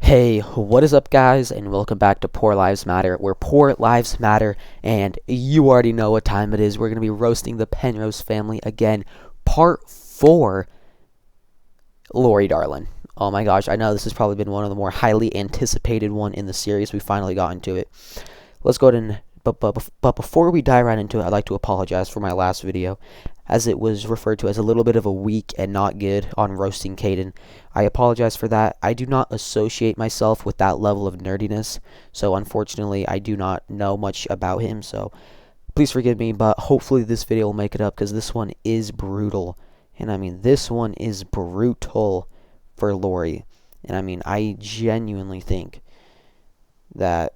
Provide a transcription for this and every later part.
Hey, what is up, guys, and welcome back to Poor Lives Matter, where poor lives matter, and you already know what time it is. We're going to be roasting the Penrose family again, part 4, Lori Darlin. Oh my gosh, I know this has probably been one of the more highly anticipated one in the series. We finally got into it. Let's go ahead and, but before we dive right into it, I'd like to apologize for my last video, as it was referred to as a little bit of a weak and not good on roasting Caden. I apologize for that. I do not associate myself with that level of nerdiness, so unfortunately I do not know much about him, so please forgive me, but hopefully this video will make it up, because this one is brutal. And I mean, this one is brutal for Lori. And I mean, I genuinely think that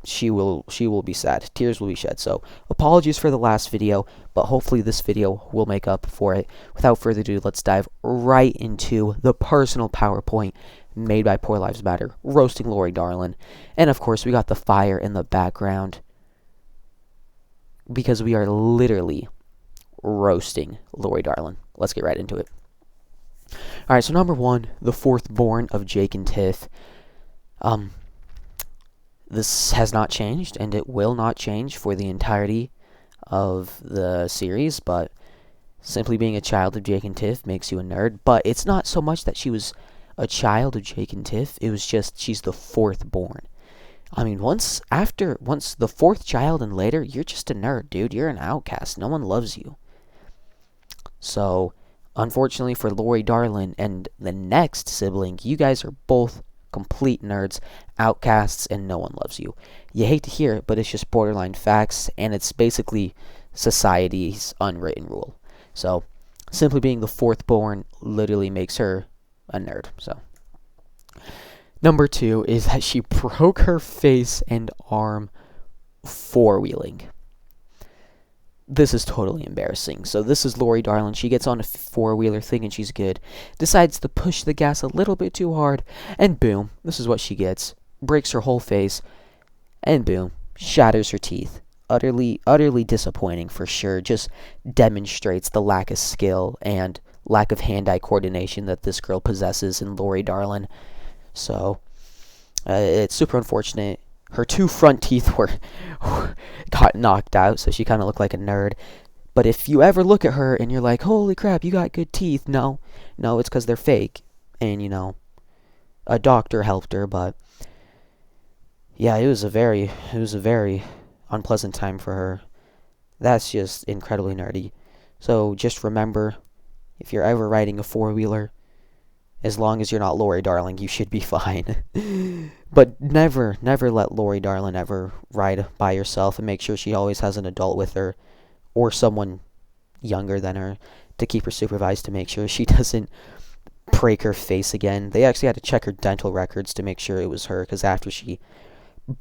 she will be sad. Tears will be shed. So apologies for the last video, but hopefully this video will make up for it. Without further ado, let's dive right into the personal PowerPoint made by Poor Lives Matter, roasting Lori Darlin. And of course, we got the fire in the background, because we are literally roasting Lori Darlin. Let's get right into it. Alright, so number 1, the fourth born of Jake and Tiff. This has not changed, and it will not change for the entirety of the series, but simply being a child of Jake and Tiff makes you a nerd. But it's not so much that she was a child of Jake and Tiff, it was just she's the fourth born. I mean, once the fourth child and later, you're just a nerd, dude. You're an outcast. No one loves you. So, unfortunately for Lori Darlin and the next sibling, you guys are both complete nerds, outcasts, and no one loves you. You hate to hear it, but it's just borderline facts, and it's basically society's unwritten rule. So, simply being the fourth born literally makes her a nerd. So, number 2 is that she broke her face and arm four-wheeling. This is totally embarrassing. So this is Lori Darlin. She gets on a four-wheeler thinking she's good, decides to push the gas a little bit too hard, and boom, this is what she gets. Breaks her whole face, and boom, shatters her teeth. Utterly disappointing for sure. Just demonstrates the lack of skill and lack of hand-eye coordination that this girl possesses in Lori Darlin. So, it's super unfortunate. Her 2 front teeth got knocked out, so she kind of looked like a nerd. But if you ever look at her and you're like, holy crap, you got good teeth, no, it's because they're fake. And, you know, a doctor helped her, but yeah, it was a very unpleasant time for her. That's just incredibly nerdy. So just remember, if you're ever riding a four-wheeler, as long as you're not Lori Darlin, you should be fine. But never let Lori Darlin ever ride by herself, and make sure she always has an adult with her, or someone younger than her, to keep her supervised to make sure she doesn't break her face again. They actually had to check her dental records to make sure it was her, because after she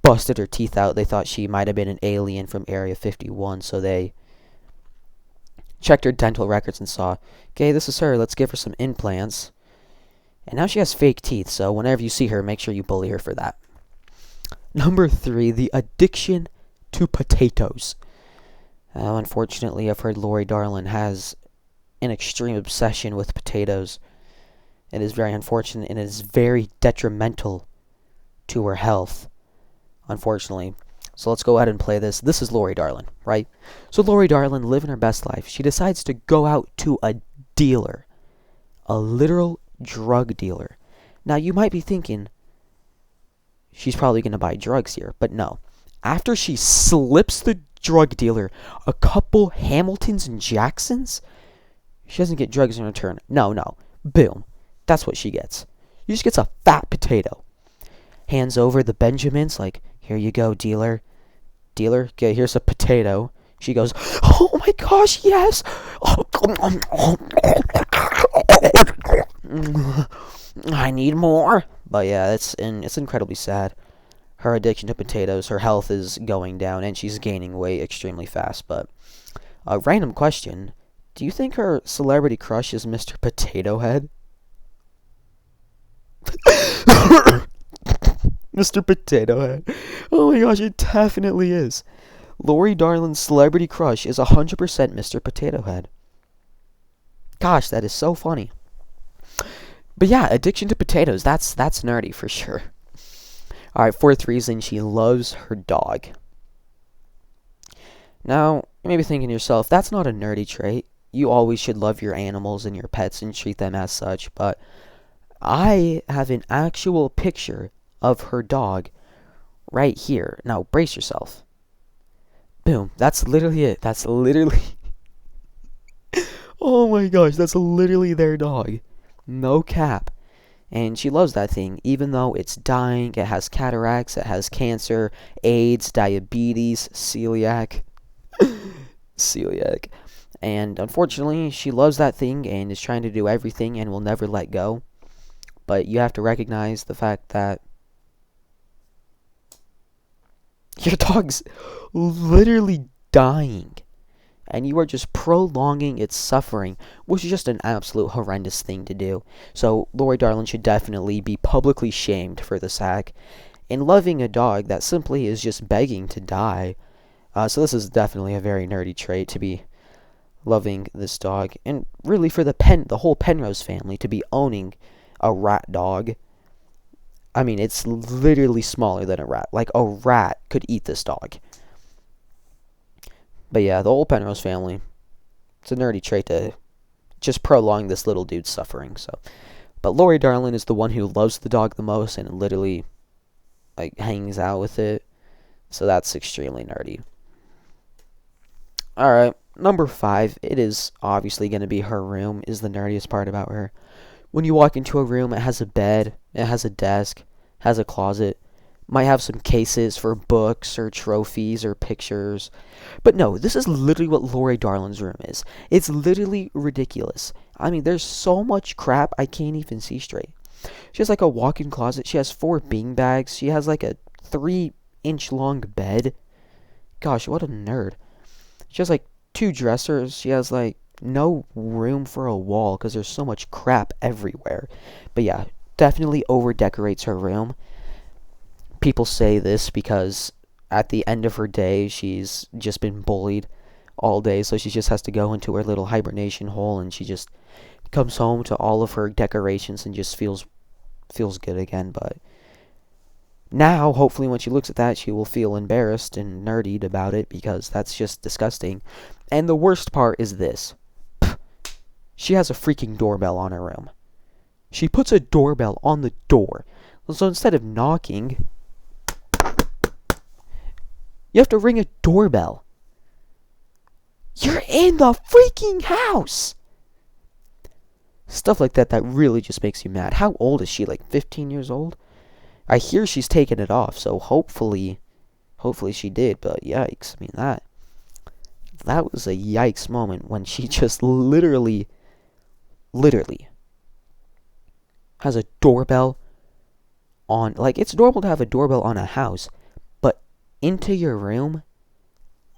busted her teeth out, they thought she might have been an alien from Area 51, so they checked her dental records and saw, okay, this is her, let's give her some implants. And now she has fake teeth, so whenever you see her, make sure you bully her for that. Number 3, the addiction to potatoes. Unfortunately, I've heard Lori Darlin has an extreme obsession with potatoes. It is very unfortunate, and it is very detrimental to her health, unfortunately. So let's go ahead and play this. This is Lori Darlin, right? So Lori Darlin, living her best life, she decides to go out to a dealer, a literal drug dealer. Now you might be thinking she's probably going to buy drugs here, but no. After she slips the drug dealer a couple Hamiltons and Jacksons, she doesn't get drugs in return. No. Boom. That's what she gets. She just gets a fat potato. Hands over the Benjamins like, here you go, dealer. Dealer, okay, here's a potato. She goes, oh my gosh, yes. I need more. But yeah, it's incredibly sad. Her addiction to potatoes, her health is going down, and she's gaining weight extremely fast. But a random question, do you think her celebrity crush is Mr. Potato Head? Mr. Potato Head. Oh my gosh, it definitely is. Lori Darlin's celebrity crush is 100% Mr. Potato Head. Gosh, that is so funny. But yeah, addiction to potatoes, that's nerdy for sure. Alright, fourth reason, she loves her dog. Now, you may be thinking to yourself, that's not a nerdy trait. You always should love your animals and your pets and treat them as such, but I have an actual picture of her dog right here. Now, brace yourself. Boom. That's literally it. That's literally... Oh my gosh, that's literally their dog. No cap. And she loves that thing, even though it's dying, it has cataracts, it has cancer, AIDS, diabetes, celiac. Celiac. And unfortunately, she loves that thing and is trying to do everything and will never let go. But you have to recognize the fact that your dog's literally dying. And you are just prolonging its suffering, which is just an absolute horrendous thing to do. So Lori Darlin should definitely be publicly shamed for this act in loving a dog that simply is just begging to die. So this is definitely a very nerdy trait to be loving this dog, and really for the whole Penrose family to be owning a rat dog. I mean, it's literally smaller than a rat. Like, a rat could eat this dog. But yeah, the whole Penrose family, it's a nerdy trait to just prolong this little dude's suffering. So, but Lori Darlin is the one who loves the dog the most and literally, like, hangs out with it. So that's extremely nerdy. Alright, number 5, it is obviously going to be her room is the nerdiest part about her. When you walk into a room, it has a bed, it has a desk, has a closet, might have some cases for books or trophies or pictures. But no, this is literally what Lori Darlin's room is. It's literally ridiculous. I mean, there's so much crap I can't even see straight. She has like a walk-in closet. She has 4 bean bags. She has like a 3-inch long bed. Gosh, what a nerd. She has like 2 dressers. She has like no room for a wall because there's so much crap everywhere. But yeah, definitely over-decorates her room. People say this because at the end of her day, she's just been bullied all day, so she just has to go into her little hibernation hole, and she just comes home to all of her decorations and just feels good again. But now, hopefully, when she looks at that, she will feel embarrassed and nerdied about it, because that's just disgusting. And the worst part is this. She has a freaking doorbell on her room. She puts a doorbell on the door. So instead of knocking, you have to ring a doorbell. You're in the freaking house! Stuff like that really just makes you mad. How old is she? Like 15 years old? I hear she's taken it off, so hopefully she did. But yikes, I mean, that was a yikes moment when she just literally has a doorbell on. Like, it's normal to have a doorbell on a house, but into your room,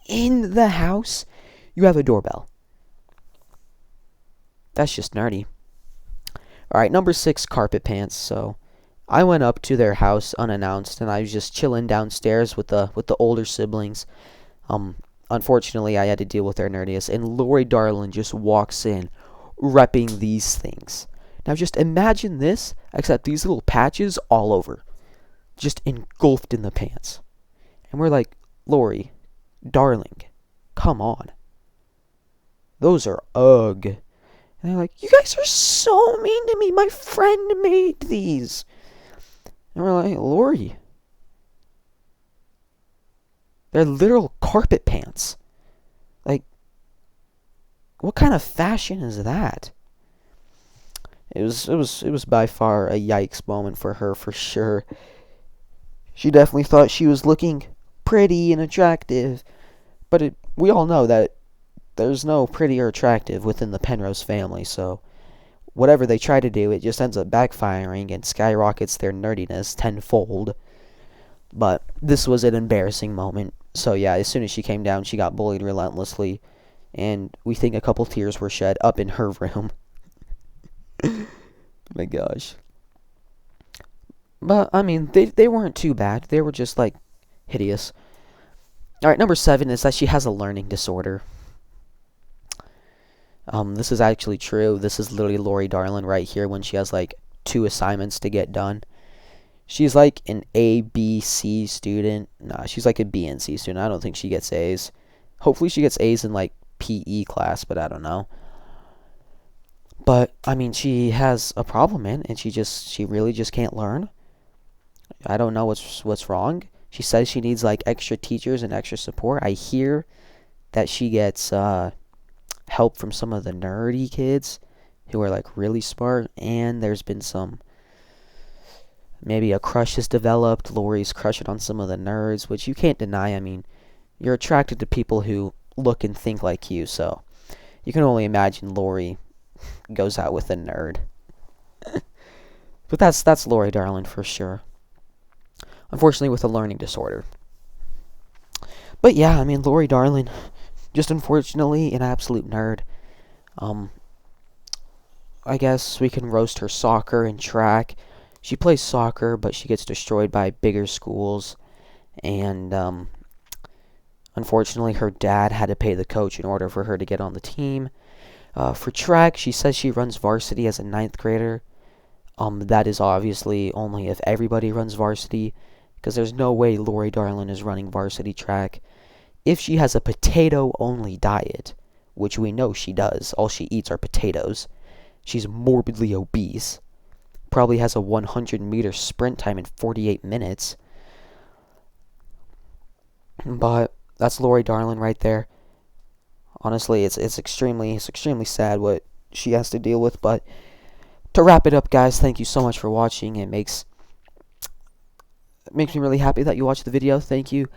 in the house, you have a doorbell. That's just nerdy. Alright, number 6, carpet pants. So I went up to their house unannounced, and I was just chilling downstairs with the older siblings. Unfortunately, I had to deal with their nerdiness, and Lori Darlin just walks in, repping these things. Now just imagine this, except these little patches all over, just engulfed in the pants. And we're like, Lori, darling, come on. Those are ugh. And they're like, you guys are so mean to me. My friend made these. And we're like, Lori, they're literal carpet pants. Like, what kind of fashion is that? It was by far a yikes moment for her, for sure. She definitely thought she was looking pretty and attractive, but we all know that there's no pretty or attractive within the Penrose family, so whatever they try to do, it just ends up backfiring and skyrockets their nerdiness tenfold. But this was an embarrassing moment. So yeah, as soon as she came down, she got bullied relentlessly, and we think a couple tears were shed up in her room. My gosh. But, I mean, they weren't too bad. They were just, like, hideous. Alright, number 7 is that she has a learning disorder. This is actually true. This is literally Lori Darlin right here when she has, like, 2 assignments to get done. She's like an A, B, C student. Nah, she's like a B and C student. I don't think she gets A's. Hopefully she gets A's in like PE class, but I don't know. But I mean, she has a problem, man, and she really just can't learn. I don't know what's wrong. She says she needs like extra teachers and extra support. I hear that she gets help from some of the nerdy kids who are like really smart, and there's been some, maybe a crush has developed. Lori's crushing on some of the nerds, which you can't deny. I mean, you're attracted to people who look and think like you, so you can only imagine Lori goes out with a nerd. But that's Lori Darlin for sure. Unfortunately, with a learning disorder. But yeah, I mean, Lori Darlin, just unfortunately an absolute nerd. Um, I guess we can roast her soccer and track. She plays soccer, but she gets destroyed by bigger schools. And unfortunately, her dad had to pay the coach in order for her to get on the team. For track, she says she runs varsity as a ninth grader. That is obviously only if everybody runs varsity, because there's no way Lori Darlin is running varsity track. If she has a potato-only diet, which we know she does, all she eats are potatoes, she's morbidly obese, probably has a 100-meter sprint time in 48 minutes. But that's Lori Darlin right there. Honestly, it's extremely sad what she has to deal with. But to wrap it up, guys, thank you so much for watching. It makes me really happy that you watched the video. Thank you.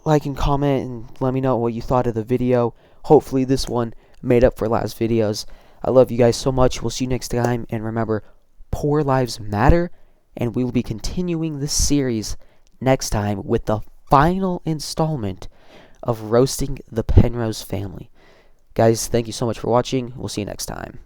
Like and comment and let me know what you thought of the video. Hopefully this one made up for last videos. I love you guys so much. We'll see you next time. And remember, poor lives matter. And we will be continuing this series next time with the final installment of roasting the Penrose family. Guys, thank you so much for watching. We'll see you next time.